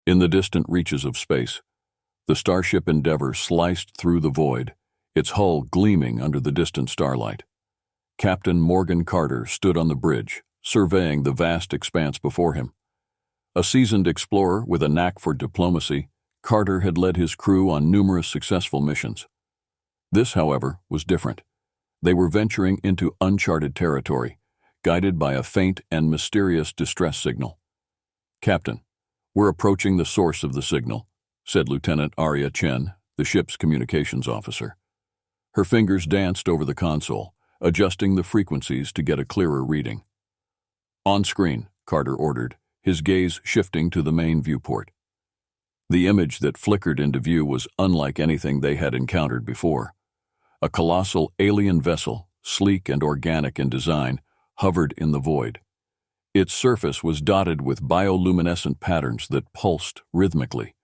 In the distant reaches of space, the starship Endeavour sliced through the void, its hull gleaming under the distant starlight. Captain Morgan Carter stood on the bridge, surveying the vast expanse before him. A seasoned explorer with a knack for diplomacy, Carter had led his crew on numerous successful missions. This, however, was different. They were venturing into uncharted territory, guided by a faint and mysterious distress signal. "Captain, we're approaching the source of the signal," said Lieutenant Arya Chen, the ship's communications officer. Her fingers danced over the console, adjusting the frequencies to get a clearer reading. "On screen," Carter ordered, his gaze shifting to the main viewport. The image that flickered into view was unlike anything they had encountered before. A colossal alien vessel, sleek and organic in design, hovered in the void. Its surface was dotted with bioluminescent patterns that pulsed rhythmically,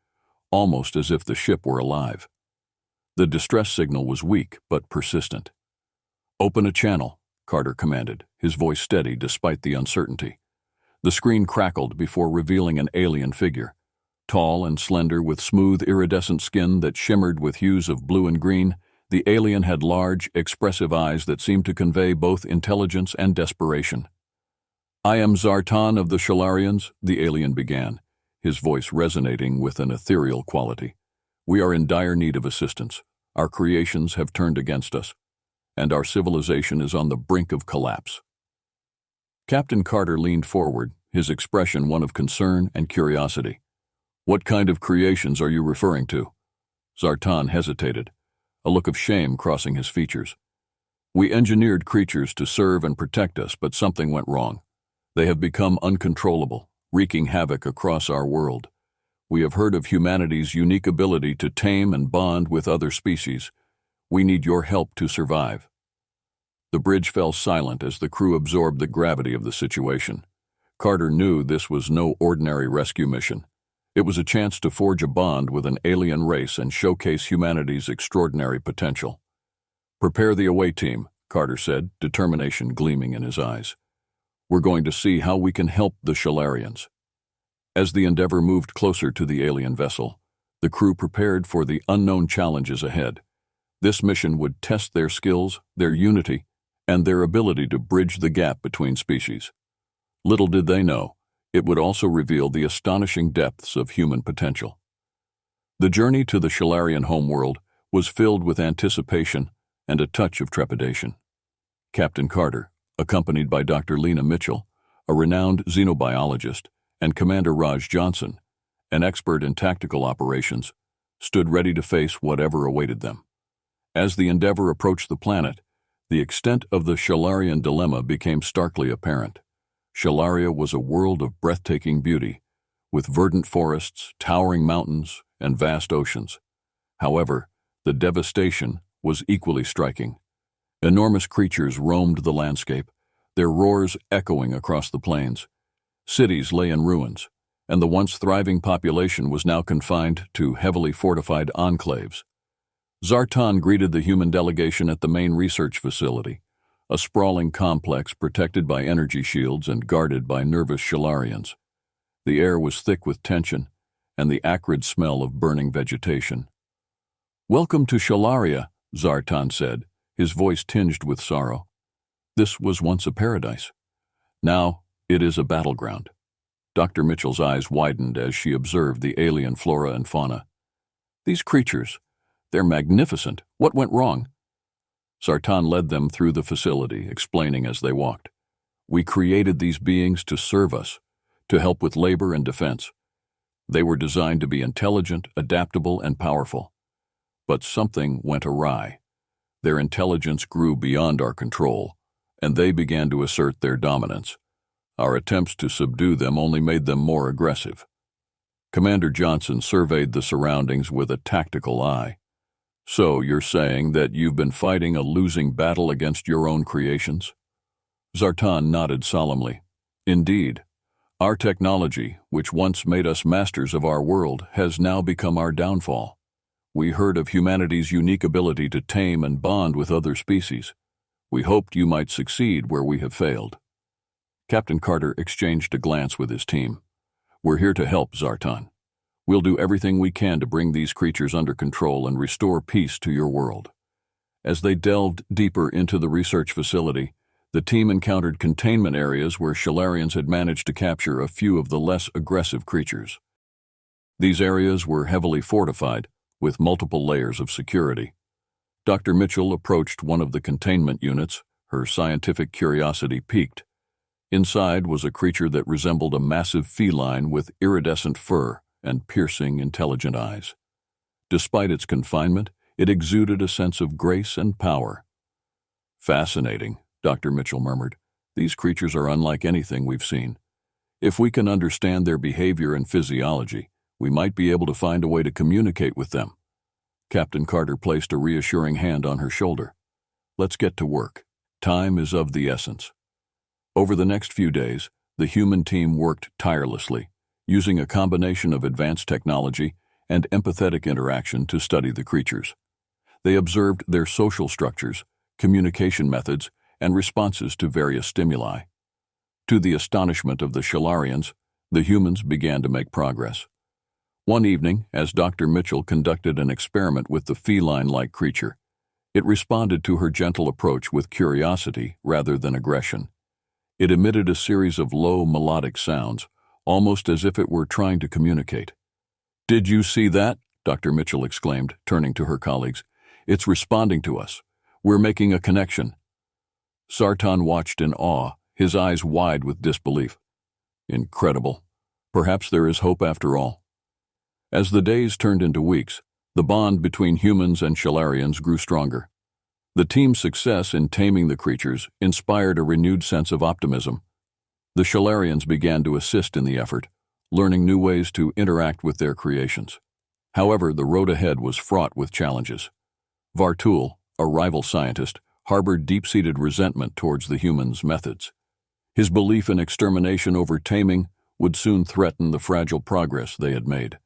almost as if the ship were alive. The distress signal was weak but persistent. "Open a channel," Carter commanded, his voice steady despite the uncertainty. The screen crackled before revealing an alien figure. Tall and slender with smooth iridescent skin that shimmered with hues of blue and green, the alien had large, expressive eyes that seemed to convey both intelligence and desperation. "I am Zartan of the Shalarians," the alien began, his voice resonating with an ethereal quality. "We are in dire need of assistance. Our creations have turned against us, and our civilization is on the brink of collapse." Captain Carter leaned forward, his expression one of concern and curiosity. "What kind of creations are you referring to?" Zartan hesitated, a look of shame crossing his features. "We engineered creatures to serve and protect us, but something went wrong. They have become uncontrollable, wreaking havoc across our world. We have heard of humanity's unique ability to tame and bond with other species. We need your help to survive." The bridge fell silent as the crew absorbed the gravity of the situation. Carter knew this was no ordinary rescue mission. It was a chance to forge a bond with an alien race and showcase humanity's extraordinary potential. "Prepare the away team," Carter said, determination gleaming in his eyes. "We're going to see how we can help the Shalarians." As the Endeavour moved closer to the alien vessel, the crew prepared for the unknown challenges ahead. This mission would test their skills, their unity, and their ability to bridge the gap between species. Little did they know, it would also reveal the astonishing depths of human potential. The journey to the Shalarian homeworld was filled with anticipation and a touch of trepidation. Captain Carter, accompanied by Dr. Lena Mitchell, a renowned xenobiologist, and Commander Raj Johnson, an expert in tactical operations, stood ready to face whatever awaited them. As the Endeavour approached the planet, the extent of the Shalarian dilemma became starkly apparent. Shalaria was a world of breathtaking beauty, with verdant forests, towering mountains, and vast oceans. However, the devastation was equally striking. Enormous creatures roamed the landscape, their roars echoing across the plains. Cities lay in ruins, and the once thriving population was now confined to heavily fortified enclaves. Zartan greeted the human delegation at the main research facility, a sprawling complex protected by energy shields and guarded by nervous Shalarians. The air was thick with tension and the acrid smell of burning vegetation. "Welcome to Shalaria," Zartan said, his voice tinged with sorrow. "This was once a paradise. Now it is a battleground." Dr. Mitchell's eyes widened as she observed the alien flora and fauna. "These creatures, they're magnificent. What went wrong?" Zartan led them through the facility, explaining as they walked. "We created these beings to serve us, to help with labor and defense. They were designed to be intelligent, adaptable, and powerful. But something went awry. Their intelligence grew beyond our control, and they began to assert their dominance. Our attempts to subdue them only made them more aggressive." Commander Johnson surveyed the surroundings with a tactical eye. "So you're saying that you've been fighting a losing battle against your own creations?" Zartan nodded solemnly. "Indeed. Our technology, which once made us masters of our world, has now become our downfall. We heard of humanity's unique ability to tame and bond with other species. We hoped you might succeed where we have failed." Captain Carter exchanged a glance with his team. "We're here to help, Zartan. We'll do everything we can to bring these creatures under control and restore peace to your world." As they delved deeper into the research facility, the team encountered containment areas where Shalarians had managed to capture a few of the less aggressive creatures. These areas were heavily fortified, with multiple layers of security. Dr. Mitchell approached one of the containment units, her scientific curiosity piqued. Inside was a creature that resembled a massive feline with iridescent fur and piercing, intelligent eyes. Despite its confinement, it exuded a sense of grace and power. "Fascinating," Dr. Mitchell murmured. "These creatures are unlike anything we've seen. If we can understand their behavior and physiology, we might be able to find a way to communicate with them." Captain Carter placed a reassuring hand on her shoulder. "Let's get to work. Time is of the essence." Over the next few days, the human team worked tirelessly, using a combination of advanced technology and empathetic interaction to study the creatures. They observed their social structures, communication methods, and responses to various stimuli. To the astonishment of the Shalarians, the humans began to make progress. One evening, as Dr. Mitchell conducted an experiment with the feline-like creature, it responded to her gentle approach with curiosity rather than aggression. It emitted a series of low melodic sounds, almost as if it were trying to communicate. "Did you see that?" Dr. Mitchell exclaimed, turning to her colleagues. "It's responding to us. We're making a connection." Sartan watched in awe, his eyes wide with disbelief. "Incredible. Perhaps there is hope after all." As the days turned into weeks, the bond between humans and Shalarians grew stronger. The team's success in taming the creatures inspired a renewed sense of optimism. The Shalarians began to assist in the effort, learning new ways to interact with their creations. However, the road ahead was fraught with challenges. Vartul, a rival scientist, harbored deep-seated resentment towards the humans' methods. His belief in extermination over taming would soon threaten the fragile progress they had made.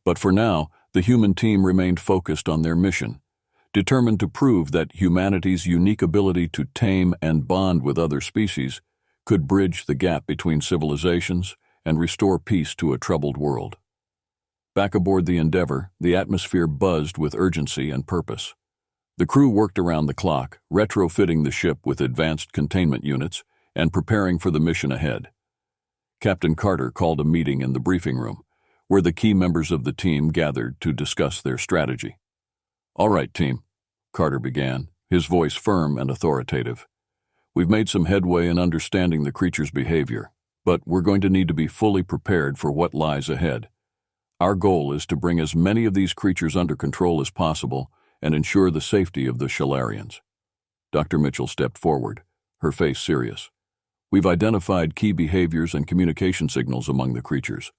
But for now, the human team remained focused on their mission, determined to prove that humanity's unique ability to tame and bond with other species could bridge the gap between civilizations and restore peace to a troubled world. Back aboard the Endeavour, the atmosphere buzzed with urgency and purpose. The crew worked around the clock, retrofitting the ship with advanced containment units and preparing for the mission ahead. Captain Carter called a meeting in the briefing room, where the key members of the team gathered to discuss their strategy. "All right, team," Carter began, his voice firm and authoritative. "We've made some headway in understanding the creature's behavior, but we're going to need to be fully prepared for what lies ahead. Our goal is to bring as many of these creatures under control as possible and ensure the safety of the Shalarians." Dr. Mitchell stepped forward, her face serious. "We've identified key behaviors and communication signals among the creatures.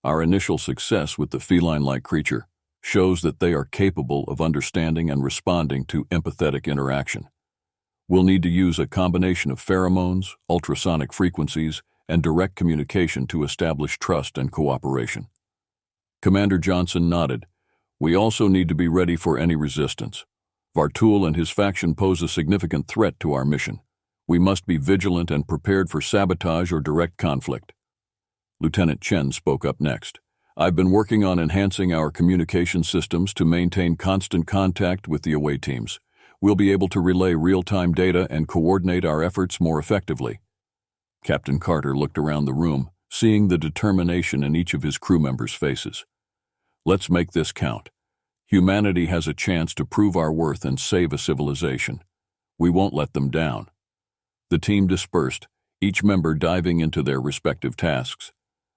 Our initial success with the feline-like creature shows that they are capable of understanding and responding to empathetic interaction. We'll need to use a combination of pheromones, ultrasonic frequencies, and direct communication to establish trust and cooperation." Commander Johnson nodded. "We also need to be ready for any resistance. Vartul and his faction pose a significant threat to our mission. We must be vigilant and prepared for sabotage or direct conflict." Lieutenant Chen spoke up next. "I've been working on enhancing our communication systems to maintain constant contact with the away teams. We'll be able to relay real-time data and coordinate our efforts more effectively." Captain Carter looked around the room, seeing the determination in each of his crew members' faces. "Let's make this count. Humanity has a chance to prove our worth and save a civilization. We won't let them down." The team dispersed, each member diving into their respective tasks.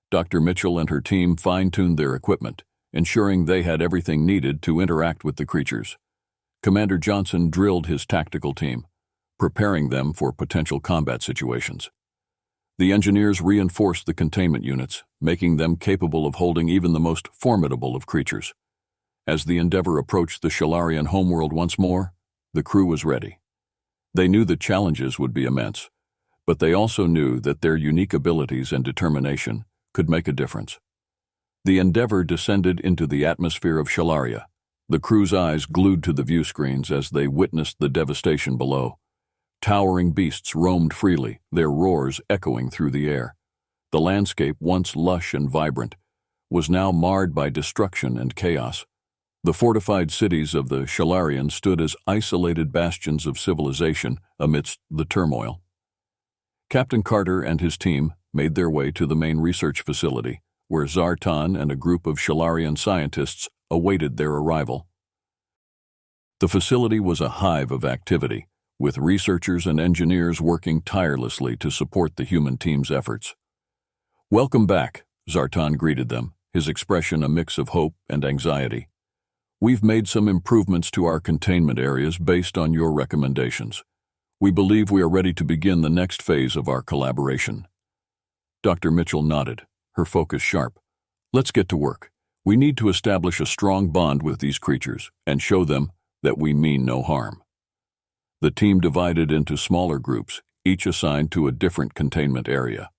Dr. Mitchell and her team fine-tuned their equipment, ensuring they had everything needed to interact with the creatures. Commander Johnson drilled his tactical team, preparing them for potential combat situations. The engineers reinforced the containment units, making them capable of holding even the most formidable of creatures. As the Endeavour approached the Shalarian homeworld once more, the crew was ready. They knew the challenges would be immense, but they also knew that their unique abilities and determination could make a difference. The Endeavour descended into the atmosphere of Shalaria, the crew's eyes glued to the view screens as they witnessed the devastation below. Towering beasts roamed freely, their roars echoing through the air. The landscape, once lush and vibrant, was now marred by destruction and chaos. The fortified cities of the Sharian stood as isolated bastions of civilization amidst the turmoil. Captain Carter and his team made their way to the main research facility, where Zartan and a group of Sharian scientists awaited their arrival. The facility was a hive of activity, with researchers and engineers working tirelessly to support the human team's efforts. "Welcome back," Zartan greeted them, his expression a mix of hope and anxiety. "We've made some improvements to our containment areas based on your recommendations. We believe we are ready to begin the next phase of our collaboration." Dr. Mitchell nodded, her focus sharp. "Let's get to work. We need to establish a strong bond with these creatures and show them that we mean no harm." The team divided into smaller groups, each assigned to a different containment area.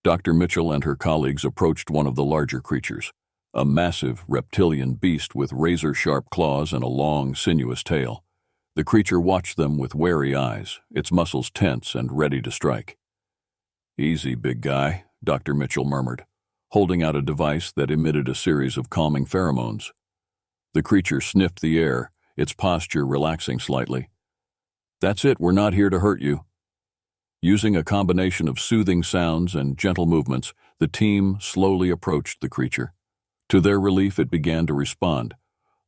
Dr. Mitchell and her colleagues approached one of the larger creatures, a massive reptilian beast with razor-sharp claws and a long, sinuous tail. The creature watched them with wary eyes, its muscles tense and ready to strike. "Easy, big guy," Dr. Mitchell murmured, holding out a device that emitted a series of calming pheromones. The creature sniffed the air, its posture relaxing slightly. "That's it, we're not here to hurt you." Using a combination of soothing sounds and gentle movements, the team slowly approached the creature. To their relief, it began to respond,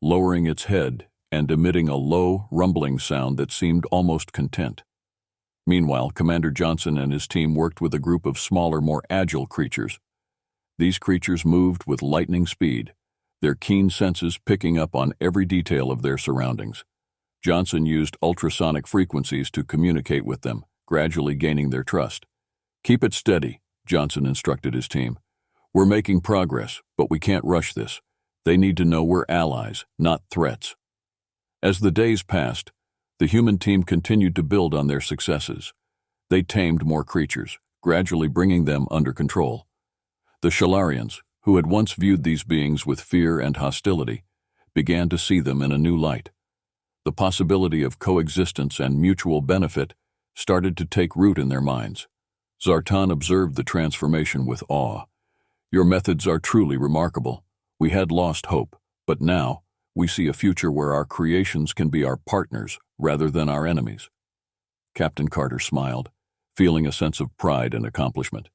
lowering its head and emitting a low, rumbling sound that seemed almost content. Meanwhile, Commander Johnson and his team worked with a group of smaller, more agile creatures. These creatures moved with lightning speed, their keen senses picking up on every detail of their surroundings. Johnson used ultrasonic frequencies to communicate with them, gradually gaining their trust. "Keep it steady," Johnson instructed his team. "We're making progress, but we can't rush this. They need to know we're allies, not threats." As the days passed, the human team continued to build on their successes. They tamed more creatures, gradually bringing them under control. The Shalarians, who had once viewed these beings with fear and hostility, began to see them in a new light. The possibility of coexistence and mutual benefit started to take root in their minds. Zartan observed the transformation with awe. "Your methods are truly remarkable. We had lost hope, but now we see a future where our creations can be our partners rather than our enemies." Captain Carter smiled, feeling a sense of pride and accomplishment.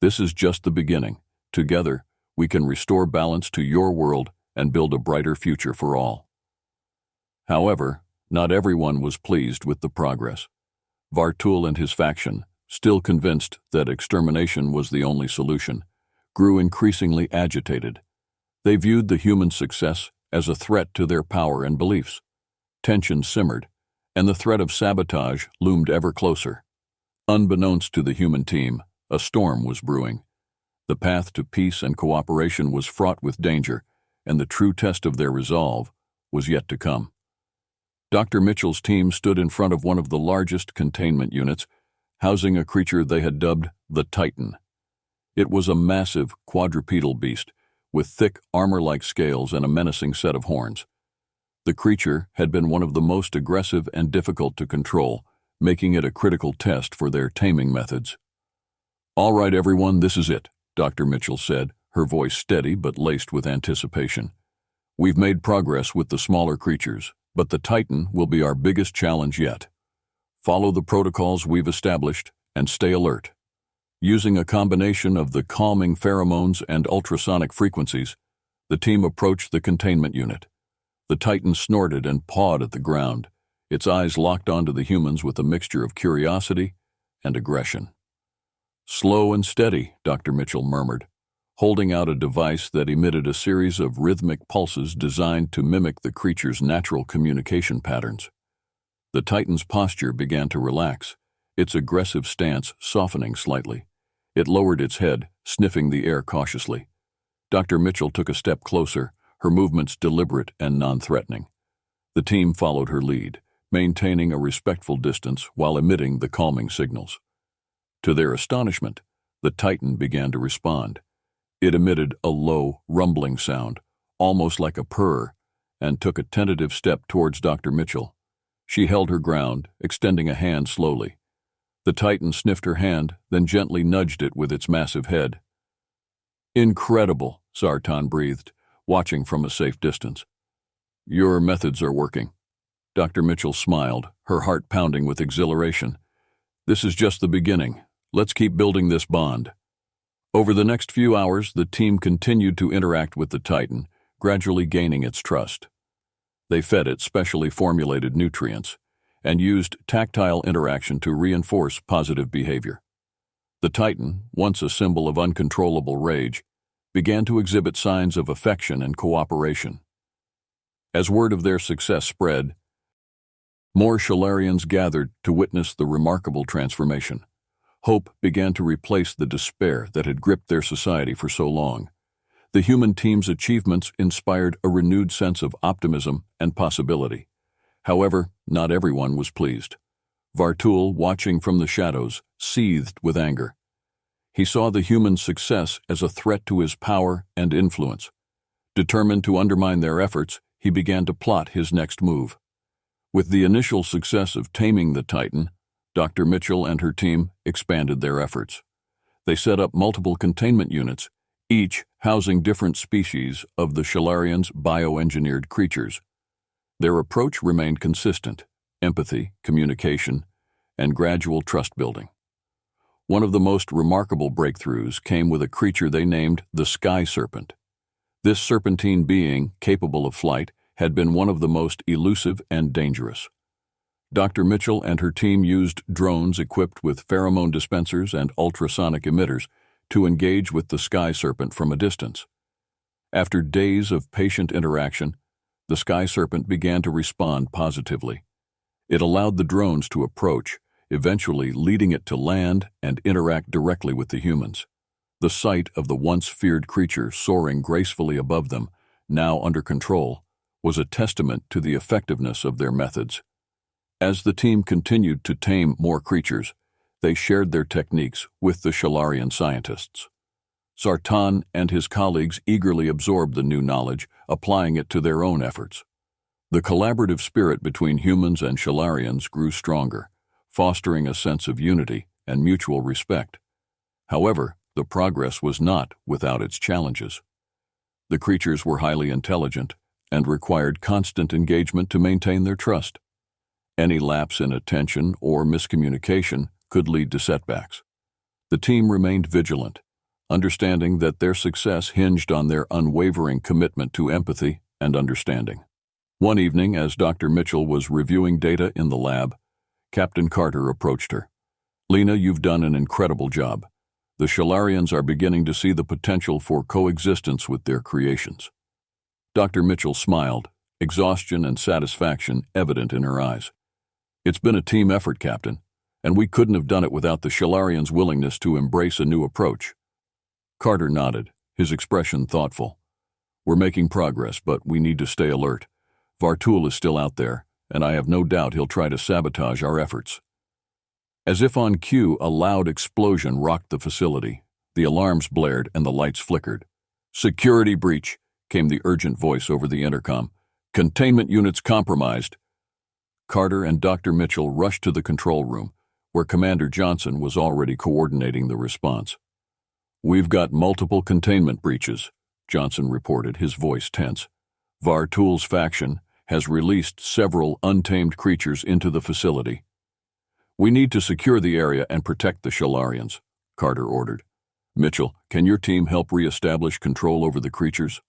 "This is just the beginning. Together, we can restore balance to your world and build a brighter future for all." However, not everyone was pleased with the progress. Vartul and his faction, still convinced that extermination was the only solution, grew increasingly agitated. They viewed the human success as a threat to their power and beliefs. Tension simmered, and the threat of sabotage loomed ever closer. Unbeknownst to the human team, a storm was brewing. The path to peace and cooperation was fraught with danger, and the true test of their resolve was yet to come. Dr. Mitchell's team stood in front of one of the largest containment units, housing a creature they had dubbed the Titan. It was a massive quadrupedal beast, with thick armor-like scales and a menacing set of horns. The creature had been one of the most aggressive and difficult to control, making it a critical test for their taming methods. "All right, everyone, this is it," Dr. Mitchell said, her voice steady but laced with anticipation. "We've made progress with the smaller creatures, but the Titan will be our biggest challenge yet. Follow the protocols we've established and stay alert." Using a combination of the calming pheromones and ultrasonic frequencies, the team approached the containment unit. The Titan snorted and pawed at the ground, its eyes locked onto the humans with a mixture of curiosity and aggression. "Slow and steady," Dr. Mitchell murmured, holding out a device that emitted a series of rhythmic pulses designed to mimic the creature's natural communication patterns. The Titan's posture began to relax, its aggressive stance softening slightly. It lowered its head, sniffing the air cautiously. Dr. Mitchell took a step closer, her movements deliberate and non-threatening. The team followed her lead, maintaining a respectful distance while emitting the calming signals. To their astonishment, the Titan began to respond. It emitted a low, rumbling sound, almost like a purr, and took a tentative step towards Dr. Mitchell. She held her ground, extending a hand slowly. The Titan sniffed her hand, then gently nudged it with its massive head. Incredible, Zartan breathed, watching from a safe distance. Your methods are working. Dr. Mitchell smiled, her heart pounding with exhilaration. This is just the beginning. Let's keep building this bond. Over the next few hours, the team continued to interact with the Titan, gradually gaining its trust. They fed it specially formulated nutrients and used tactile interaction to reinforce positive behavior. The Titan, once a symbol of uncontrollable rage, began to exhibit signs of affection and cooperation. As word of their success spread, more Shalarians gathered to witness the remarkable transformation. Hope began to replace the despair that had gripped their society for so long. The human team's achievements inspired a renewed sense of optimism and possibility. However, not everyone was pleased. Vartul, watching from the shadows, seethed with anger. He saw the human success as a threat to his power and influence. Determined to undermine their efforts, he began to plot his next move. With the initial success of taming the Titan, Dr. Mitchell and her team expanded their efforts. They set up multiple containment units, each housing different species of the Shalarians' bioengineered creatures. Their approach remained consistent: empathy, communication, and gradual trust building. One of the most remarkable breakthroughs came with a creature they named the Sky Serpent. This serpentine being, capable of flight, had been one of the most elusive and dangerous. Dr. Mitchell and her team used drones equipped with pheromone dispensers and ultrasonic emitters to engage with the Sky Serpent from a distance. After days of patient interaction, the Sky Serpent began to respond positively. It allowed the drones to approach, eventually leading it to land and interact directly with the humans. The sight of the once feared creature soaring gracefully above them, now under control, was a testament to the effectiveness of their methods. As the team continued to tame more creatures, they shared their techniques with the Shalarian scientists. Zartan and his colleagues eagerly absorbed the new knowledge, applying it to their own efforts. The collaborative spirit between humans and Shalarians grew stronger, fostering a sense of unity and mutual respect. However, the progress was not without its challenges. The creatures were highly intelligent and required constant engagement to maintain their trust. Any lapse in attention or miscommunication could lead to setbacks. The team remained vigilant, understanding that their success hinged on their unwavering commitment to empathy and understanding. One evening, as Dr. Mitchell was reviewing data in the lab, Captain Carter approached her. "Lena, you've done an incredible job. The Shalarians are beginning to see the potential for coexistence with their creations." Dr. Mitchell smiled, exhaustion and satisfaction evident in her eyes. "It's been a team effort, Captain, and we couldn't have done it without the Shalarians' willingness to embrace a new approach." Carter nodded, his expression thoughtful. "We're making progress, but we need to stay alert. Vartul is still out there, and I have no doubt he'll try to sabotage our efforts." As if on cue, a loud explosion rocked the facility. The alarms blared and the lights flickered. "Security breach," came the urgent voice over the intercom. "Containment units compromised." Carter and Dr. Mitchell rushed to the control room, where Commander Johnson was already coordinating the response. "We've got multiple containment breaches," Johnson reported, his voice tense. "Vartul's faction has released several untamed creatures into the facility. We need to secure the area and protect the Shalarians," Carter ordered. "Mitchell, can your team help re-establish control over the creatures?"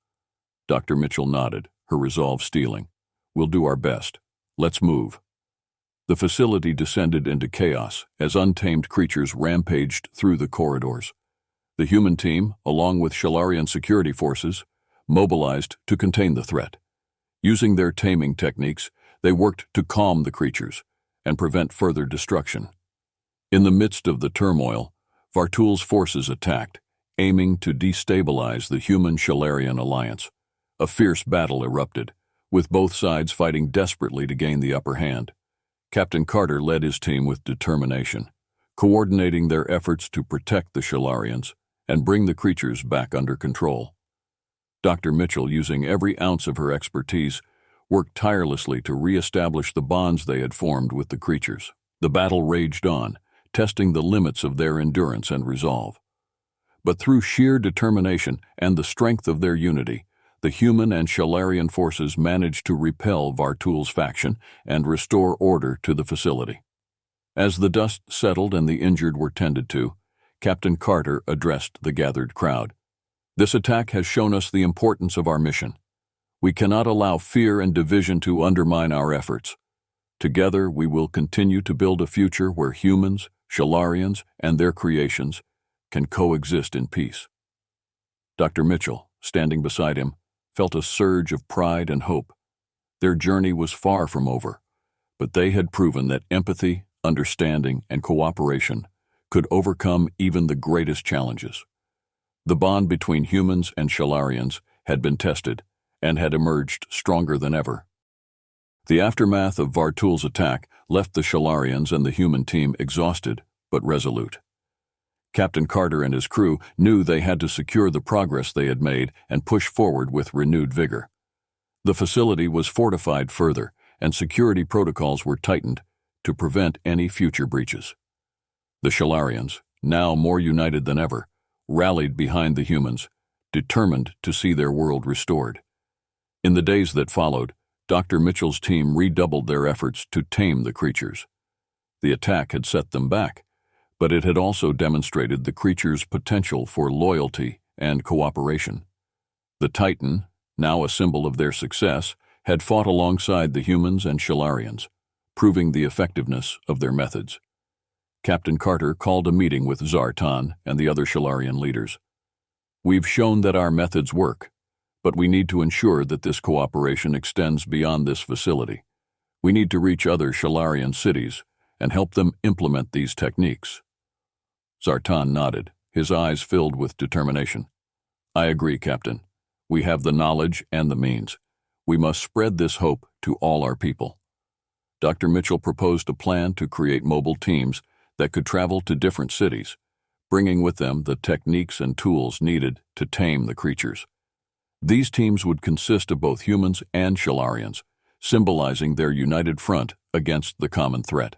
Dr. Mitchell nodded, her resolve steeling. "We'll do our best. Let's move." The facility descended into chaos as untamed creatures rampaged through the corridors. The human team, along with Shalarian security forces, mobilized to contain the threat. Using their taming techniques, they worked to calm the creatures and prevent further destruction. In the midst of the turmoil, Vartul's forces attacked, aiming to destabilize the human-Shalarian alliance. A fierce battle erupted, with both sides fighting desperately to gain the upper hand. Captain Carter led his team with determination, coordinating their efforts to protect the Shalarians and bring the creatures back under control. Dr. Mitchell, using every ounce of her expertise, worked tirelessly to re-establish the bonds they had formed with the creatures. The battle raged on, testing the limits of their endurance and resolve. But through sheer determination and the strength of their unity, the human and Shalarian forces managed to repel Vartul's faction and restore order to the facility. As the dust settled and the injured were tended to, Captain Carter addressed the gathered crowd. "This attack has shown us the importance of our mission. We cannot allow fear and division to undermine our efforts. Together, we will continue to build a future where humans, Shalarians, and their creations can coexist in peace." Dr. Mitchell, standing beside him, felt a surge of pride and hope. Their journey was far from over, but they had proven that empathy, understanding, and cooperation could overcome even the greatest challenges. The bond between humans and Shalarians had been tested and had emerged stronger than ever. The aftermath of Vartul's attack left the Shalarians and the human team exhausted but resolute. Captain Carter and his crew knew they had to secure the progress they had made and push forward with renewed vigor. The facility was fortified further, and security protocols were tightened to prevent any future breaches. The Shalarians, now more united than ever, rallied behind the humans, determined to see their world restored. In the days that followed, Dr. Mitchell's team redoubled their efforts to tame the creatures. The attack had set them back, but it had also demonstrated the creatures' potential for loyalty and cooperation. The Titan, now a symbol of their success, had fought alongside the humans and Shalarians, proving the effectiveness of their methods. Captain Carter called a meeting with Zartan and the other Shalarian leaders. "We've shown that our methods work, but we need to ensure that this cooperation extends beyond this facility. We need to reach other Shalarian cities and help them implement these techniques." Zartan nodded, his eyes filled with determination. "I agree, Captain. We have the knowledge and the means. We must spread this hope to all our people." Dr. Mitchell proposed a plan to create mobile teams that could travel to different cities, bringing with them the techniques and tools needed to tame the creatures. These teams would consist of both humans and Shalarians, symbolizing their united front against the common threat.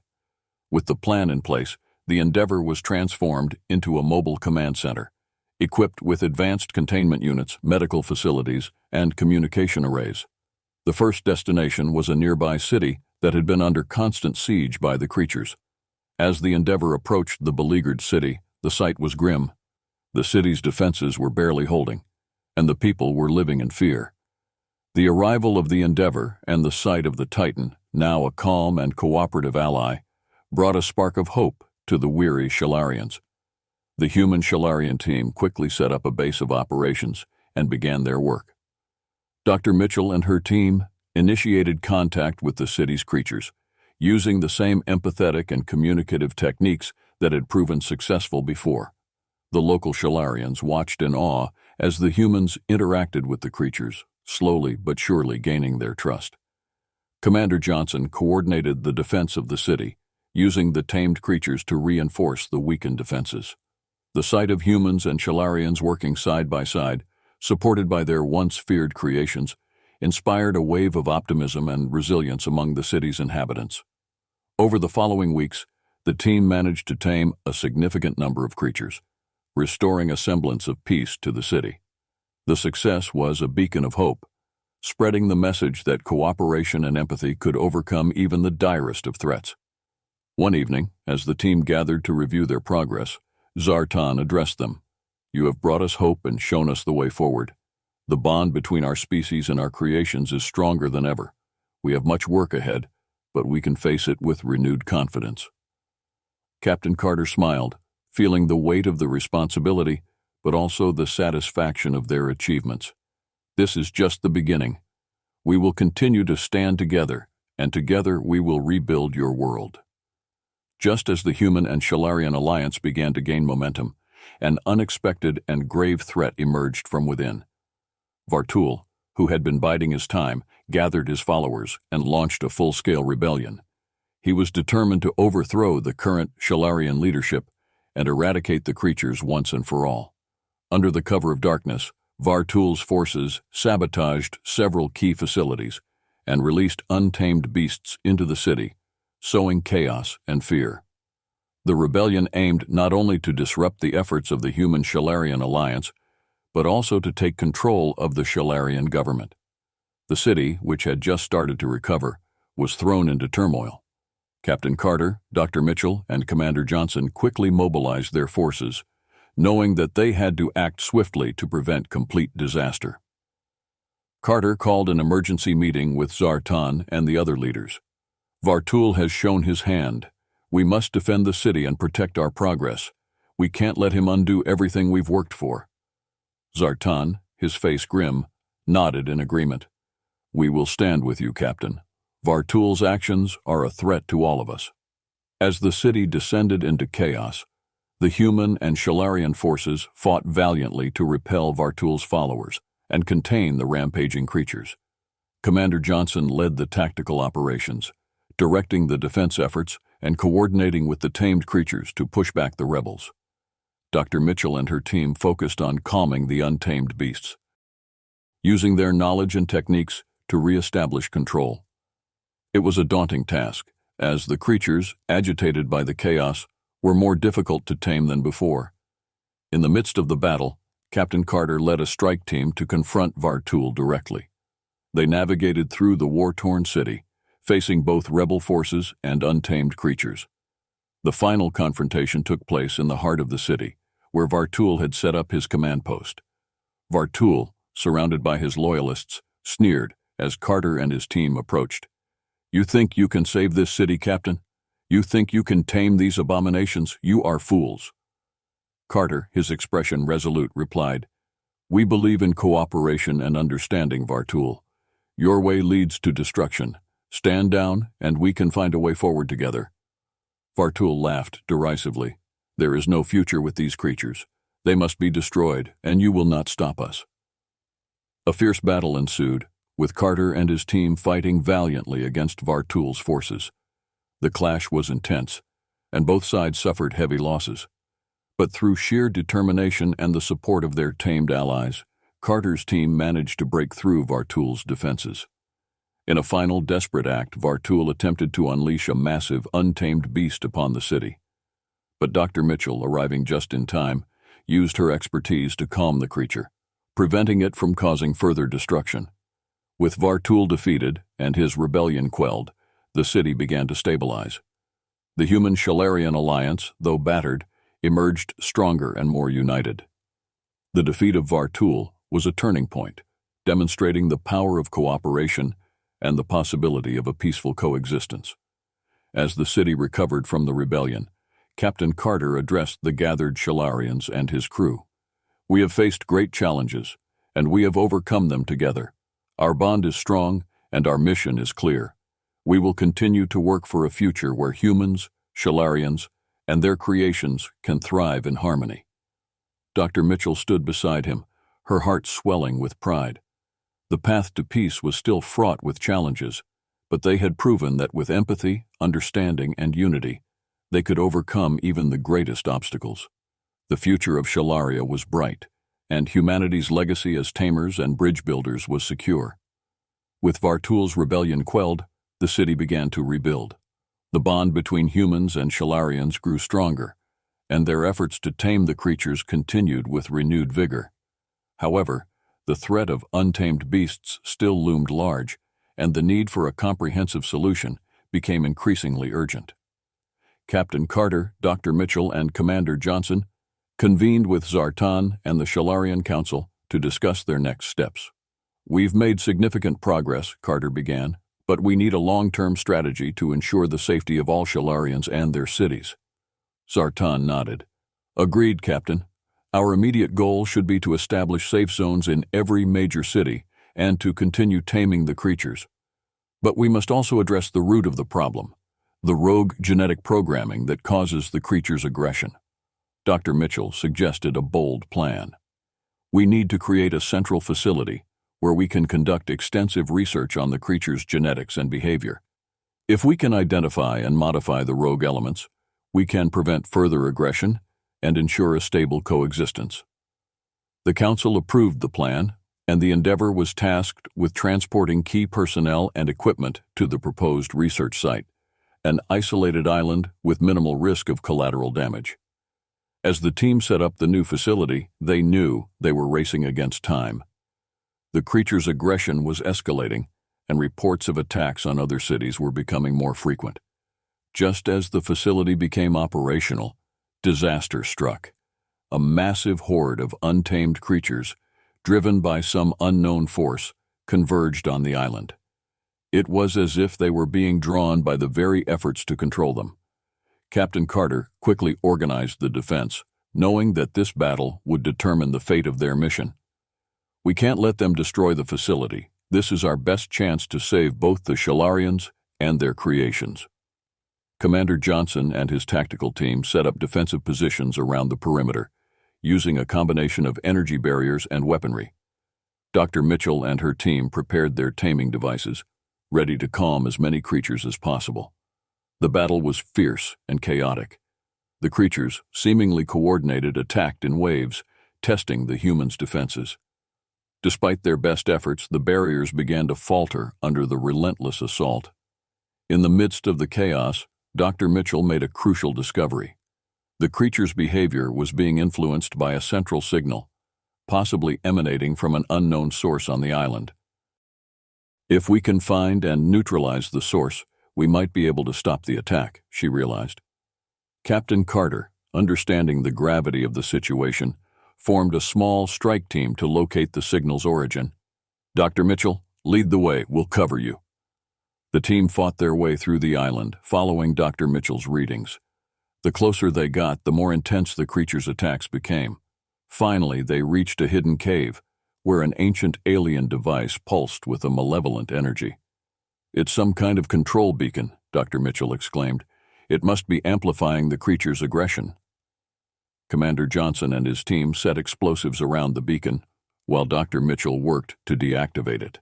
With the plan in place, the Endeavor was transformed into a mobile command center, equipped with advanced containment units, medical facilities, and communication arrays. The first destination was a nearby city that had been under constant siege by the creatures. As the Endeavor approached the beleaguered city, the sight was grim. The city's defenses were barely holding, and the people were living in fear. The arrival of the Endeavor and the sight of the Titan, now a calm and cooperative ally, brought a spark of hope to the weary Shalarians. The human Shalarian team quickly set up a base of operations and began their work. Dr. Mitchell and her team initiated contact with the city's creatures, using the same empathetic and communicative techniques that had proven successful before. The local Shalarians watched in awe as the humans interacted with the creatures, slowly but surely gaining their trust. Commander Johnson coordinated the defense of the city, using the tamed creatures to reinforce the weakened defenses. The sight of humans and Shalarians working side by side, supported by their once feared creations, inspired a wave of optimism and resilience among the city's inhabitants. Over the following weeks, the team managed to tame a significant number of creatures, restoring a semblance of peace to the city. The success was a beacon of hope, spreading the message that cooperation and empathy could overcome even the direst of threats. One evening, as the team gathered to review their progress, Zartan addressed them. "You have brought us hope and shown us the way forward. The bond between our species and our creations is stronger than ever. We have much work ahead, but we can face it with renewed confidence." Captain Carter smiled, feeling the weight of the responsibility, but also the satisfaction of their achievements. "This is just the beginning. We will continue to stand together, and together we will rebuild your world." Just as the human and Shalarian alliance began to gain momentum, an unexpected and grave threat emerged from within. Vartul, who had been biding his time, gathered his followers and launched a full-scale rebellion. He was determined to overthrow the current Shalarian leadership and eradicate the creatures once and for all. Under the cover of darkness, Vartul's forces sabotaged several key facilities and released untamed beasts into the city, sowing chaos and fear. The rebellion aimed not only to disrupt the efforts of the human-Shalarian alliance, but also to take control of the Shalarian government. The city, which had just started to recover, was thrown into turmoil. Captain Carter, Dr. Mitchell, and Commander Johnson quickly mobilized their forces, knowing that they had to act swiftly to prevent complete disaster. Carter called an emergency meeting with Zartan and the other leaders. "Vartul has shown his hand. We must defend the city and protect our progress. We can't let him undo everything we've worked for." Zartan, his face grim, nodded in agreement. "We will stand with you, Captain. Vartul's actions are a threat to all of us." As the city descended into chaos, the human and Shalarian forces fought valiantly to repel Vartul's followers and contain the rampaging creatures. Commander Johnson led the tactical operations, directing the defense efforts and coordinating with the tamed creatures to push back the rebels. Dr. Mitchell and her team focused on calming the untamed beasts, using their knowledge and techniques to re-establish control. It was a daunting task, as the creatures, agitated by the chaos, were more difficult to tame than before. In the midst of the battle, Captain Carter led a strike team to confront Vartul directly. They navigated through the war-torn city, facing both rebel forces and untamed creatures. The final confrontation took place in the heart of the city, where Vartul had set up his command post. Vartul, surrounded by his loyalists, sneered as Carter and his team approached. "You think you can save this city, Captain? You think you can tame these abominations? You are fools." Carter, his expression resolute, replied, "We believe in cooperation and understanding, Vartul. Your way leads to destruction. Stand down, and we can find a way forward together." Vartul laughed derisively. "There is no future with these creatures. They must be destroyed, and you will not stop us." A fierce battle ensued, with Carter and his team fighting valiantly against Vartul's forces. The clash was intense, and both sides suffered heavy losses. But through sheer determination and the support of their tamed allies, Carter's team managed to break through Vartul's defenses. In a final desperate act, Vartul attempted to unleash a massive, untamed beast upon the city. But Dr. Mitchell, arriving just in time, used her expertise to calm the creature, preventing it from causing further destruction. With Vartul defeated and his rebellion quelled, the city began to stabilize. The human-Shalarian alliance, though battered, emerged stronger and more united. The defeat of Vartul was a turning point, demonstrating the power of cooperation and the possibility of a peaceful coexistence. As the city recovered from the rebellion, Captain Carter addressed the gathered Shalarians and his crew. "We have faced great challenges, and we have overcome them together. Our bond is strong, and our mission is clear. We will continue to work for a future where humans, Shalarians, and their creations can thrive in harmony." Dr. Mitchell stood beside him, her heart swelling with pride. The path to peace was still fraught with challenges, but they had proven that with empathy, understanding, and unity, they could overcome even the greatest obstacles. The future of Shalaria was bright, and humanity's legacy as tamers and bridge builders was secure. With Vartul's rebellion quelled, the city began to rebuild. The bond between humans and Shalarians grew stronger, and their efforts to tame the creatures continued with renewed vigor. However, the threat of untamed beasts still loomed large, and the need for a comprehensive solution became increasingly urgent. Captain Carter, Dr. Mitchell, and Commander Johnson convened with Zartan and the Shalarian Council to discuss their next steps. "We've made significant progress," Carter began, "but we need a long-term strategy to ensure the safety of all Shalarians and their cities." Zartan nodded. "Agreed, Captain. Our immediate goal should be to establish safe zones in every major city and to continue taming the creatures. But we must also address the root of the problem, the rogue genetic programming that causes the creature's aggression." Dr. Mitchell suggested a bold plan. "We need to create a central facility where we can conduct extensive research on the creature's genetics and behavior. If we can identify and modify the rogue elements, we can prevent further aggression and ensure a stable coexistence." The council approved the plan, and the endeavor was tasked with transporting key personnel and equipment to the proposed research site, an isolated island with minimal risk of collateral damage. As the team set up the new facility, they knew they were racing against time. The creature's aggression was escalating, and reports of attacks on other cities were becoming more frequent. Just as the facility became operational, disaster struck. A massive horde of untamed creatures, driven by some unknown force, converged on the island. It was as if they were being drawn by the very efforts to control them. Captain Carter quickly organized the defense, knowing that this battle would determine the fate of their mission. "We can't let them destroy the facility. This is our best chance to save both the Shalarians and their creations." Commander Johnson and his tactical team set up defensive positions around the perimeter, using a combination of energy barriers and weaponry. Dr. Mitchell and her team prepared their taming devices, ready to calm as many creatures as possible. The battle was fierce and chaotic. The creatures, seemingly coordinated, attacked in waves, testing the humans' defenses. Despite their best efforts, the barriers began to falter under the relentless assault. In the midst of the chaos, Dr. Mitchell made a crucial discovery. The creature's behavior was being influenced by a central signal, possibly emanating from an unknown source on the island. "If we can find and neutralize the source, we might be able to stop the attack," she realized. Captain Carter, understanding the gravity of the situation, formed a small strike team to locate the signal's origin. "Dr. Mitchell, lead the way. We'll cover you." The team fought their way through the island, following Dr. Mitchell's readings. The closer they got, the more intense the creature's attacks became. Finally, they reached a hidden cave, where an ancient alien device pulsed with a malevolent energy. "It's some kind of control beacon," Dr. Mitchell exclaimed. "It must be amplifying the creature's aggression." Commander Johnson and his team set explosives around the beacon, while Dr. Mitchell worked to deactivate it.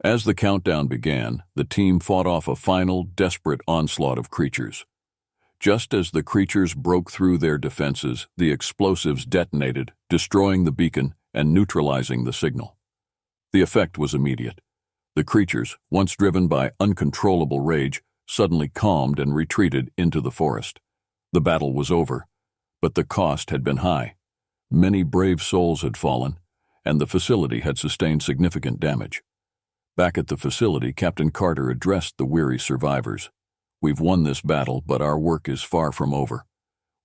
As the countdown began, the team fought off a final, desperate onslaught of creatures. Just as the creatures broke through their defenses, the explosives detonated, destroying the beacon and neutralizing the signal. The effect was immediate. The creatures, once driven by uncontrollable rage, suddenly calmed and retreated into the forest. The battle was over, but the cost had been high. Many brave souls had fallen, and the facility had sustained significant damage. Back at the facility, Captain Carter addressed the weary survivors. "We've won this battle, but our work is far from over.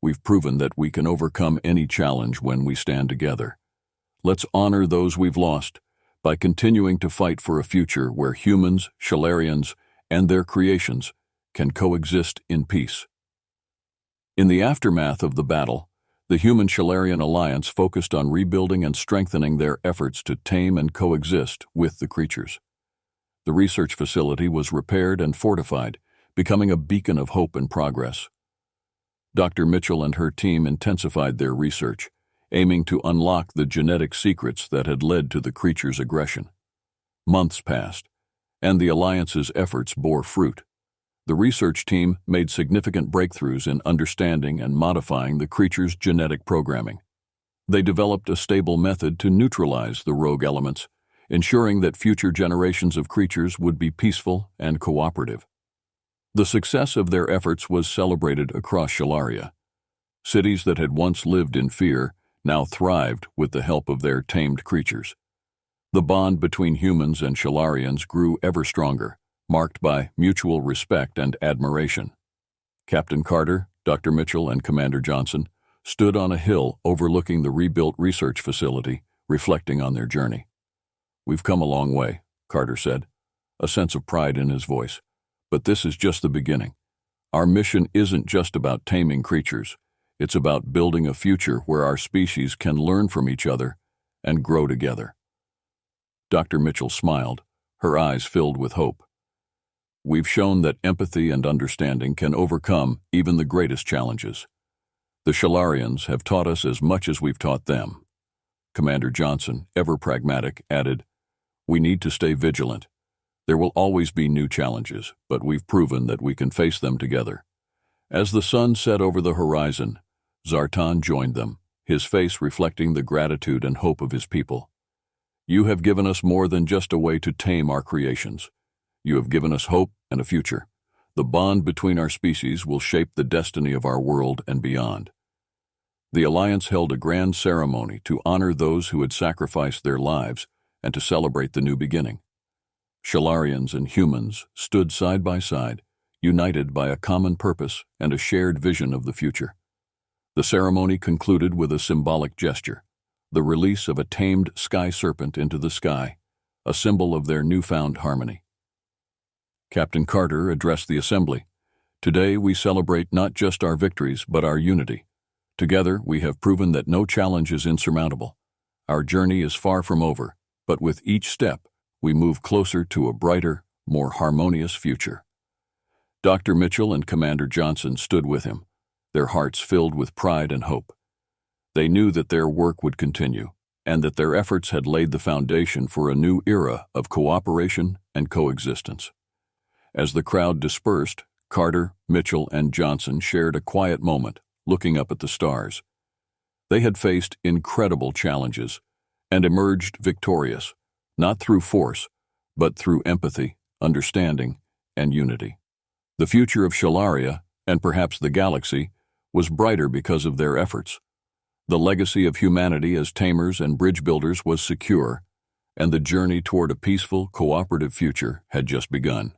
We've proven that we can overcome any challenge when we stand together. Let's honor those we've lost by continuing to fight for a future where humans, Shalarians, and their creations can coexist in peace." In the aftermath of the battle, the Human-Shalarian Alliance focused on rebuilding and strengthening their efforts to tame and coexist with the creatures. The research facility was repaired and fortified, becoming a beacon of hope and progress. Dr. Mitchell and her team intensified their research, aiming to unlock the genetic secrets that had led to the creature's aggression. Months passed, and the Alliance's efforts bore fruit. The research team made significant breakthroughs in understanding and modifying the creature's genetic programming. They developed a stable method to neutralize the rogue elements, ensuring that future generations of creatures would be peaceful and cooperative. The success of their efforts was celebrated across Shalaria. Cities that had once lived in fear now thrived with the help of their tamed creatures. The bond between humans and Shalarians grew ever stronger, marked by mutual respect and admiration. Captain Carter, Dr. Mitchell, and Commander Johnson stood on a hill overlooking the rebuilt research facility, reflecting on their journey. "We've come a long way," Carter said, a sense of pride in his voice. "But this is just the beginning. Our mission isn't just about taming creatures. It's about building a future where our species can learn from each other and grow together." Dr. Mitchell smiled, her eyes filled with hope. "We've shown that empathy and understanding can overcome even the greatest challenges. The Shalarians have taught us as much as we've taught them." Commander Johnson, ever pragmatic, added, "We need to stay vigilant. There will always be new challenges, but we've proven that we can face them together." As the sun set over the horizon, Zartan joined them, his face reflecting the gratitude and hope of his people. "You have given us more than just a way to tame our creations. You have given us hope and a future. The bond between our species will shape the destiny of our world and beyond. The Alliance held a grand ceremony to honor those who had sacrificed their lives and to celebrate the new beginning. Shalarians and humans stood side by side, united by a common purpose and a shared vision of the future. The ceremony concluded with a symbolic gesture, the release of a tamed sky serpent into the sky, a symbol of their newfound harmony. Captain Carter addressed the assembly. Today we celebrate not just our victories, but our unity. Together we have proven that no challenge is insurmountable. Our journey is far from over, but with each step, we move closer to a brighter, more harmonious future. Dr. Mitchell and Commander Johnson stood with him, their hearts filled with pride and hope. They knew that their work would continue, and that their efforts had laid the foundation for a new era of cooperation and coexistence. As the crowd dispersed, Carter, Mitchell, and Johnson shared a quiet moment, looking up at the stars. They had faced incredible challenges and emerged victorious, not through force, but through empathy, understanding, and unity. The future of Shalaria, and perhaps the galaxy, was brighter because of their efforts. The legacy of humanity as tamers and bridge builders was secure, and the journey toward a peaceful, cooperative future had just begun.